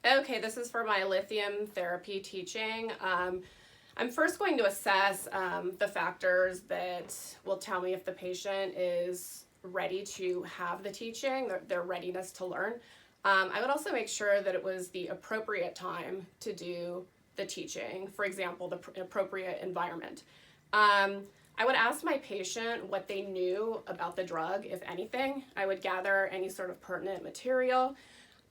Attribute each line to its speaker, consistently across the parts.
Speaker 1: Okay, this is for my lithium therapy teaching. I'm first going to assess the factors that will tell me if the patient is ready to have the teaching, their readiness to learn. I would also make sure that it was the appropriate time to do the teaching, for example, the appropriate environment. I would ask my patient what they knew about the drug, if anything. I would gather any sort of pertinent material.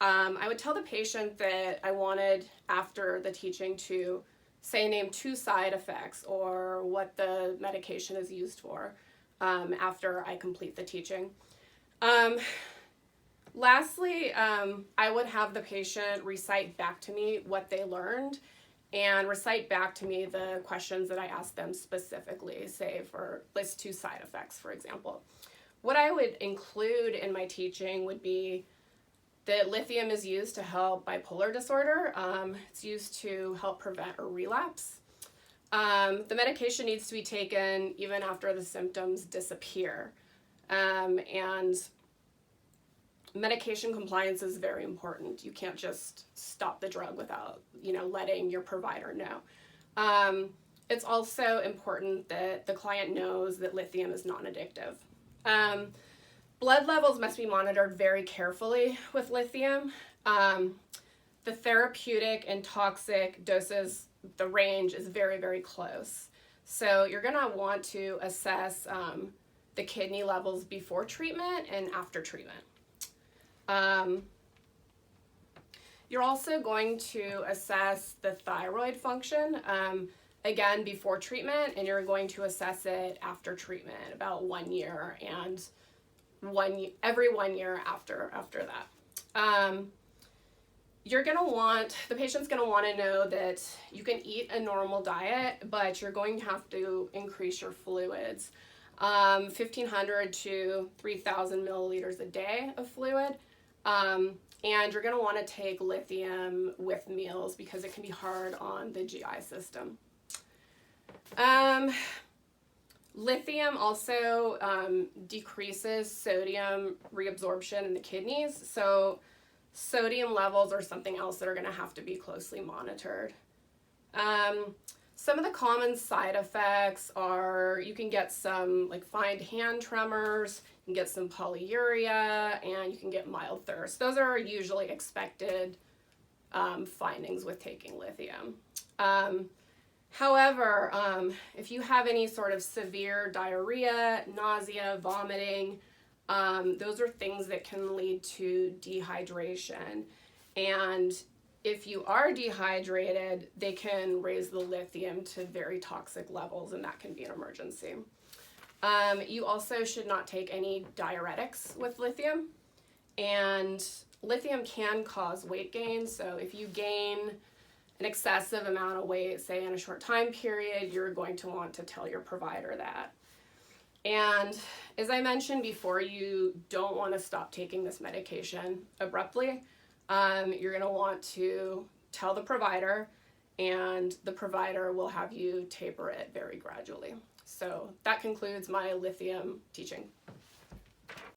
Speaker 1: I would tell the patient that I wanted, after the teaching, to say name 2 side effects or what the medication is used for after I complete the teaching. Lastly, I would have the patient recite back to me what they learned and recite back to me the questions that I asked them specifically, say for list 2 side effects, for example. What I would include in my teaching would be that lithium is used to help bipolar disorder. It's used to help prevent a relapse. The medication needs to be taken even after the symptoms disappear. And medication compliance is very important. You can't just stop the drug without, letting your provider know. It's also important that the client knows that lithium is non-addictive. Blood levels must be monitored very carefully with lithium. The therapeutic and toxic doses, the range is very, very close. So you're gonna want to assess the kidney levels before treatment and after treatment. You're also going to assess the thyroid function, again, before treatment, and you're going to assess it after treatment, about 1 year, and every 1 year after that. The patient's gonna wanna know that you can eat a normal diet, but you're going to have to increase your fluids. 1,500 to 3,000 milliliters a day of fluid. And you're gonna wanna take lithium with meals because it can be hard on the GI system. Lithium also decreases sodium reabsorption in the kidneys, so sodium levels are something else that are gonna have to be closely monitored. Some of the common side effects are you can get some fine hand tremors, you can get some polyuria, and you can get mild thirst. Those are usually expected findings with taking lithium. However, if you have any sort of severe diarrhea, nausea, vomiting, those are things that can lead to dehydration. And if you are dehydrated, they can raise the lithium to very toxic levels, and that can be an emergency. You also should not take any diuretics with lithium. And lithium can cause weight gain, so if you gain an excessive amount of weight, say in a short time period, you're going to want to tell your provider that. And as I mentioned before, you don't want to stop taking this medication abruptly. You're going to want to tell the provider, and the provider will have you taper it very gradually. So that concludes my lithium teaching.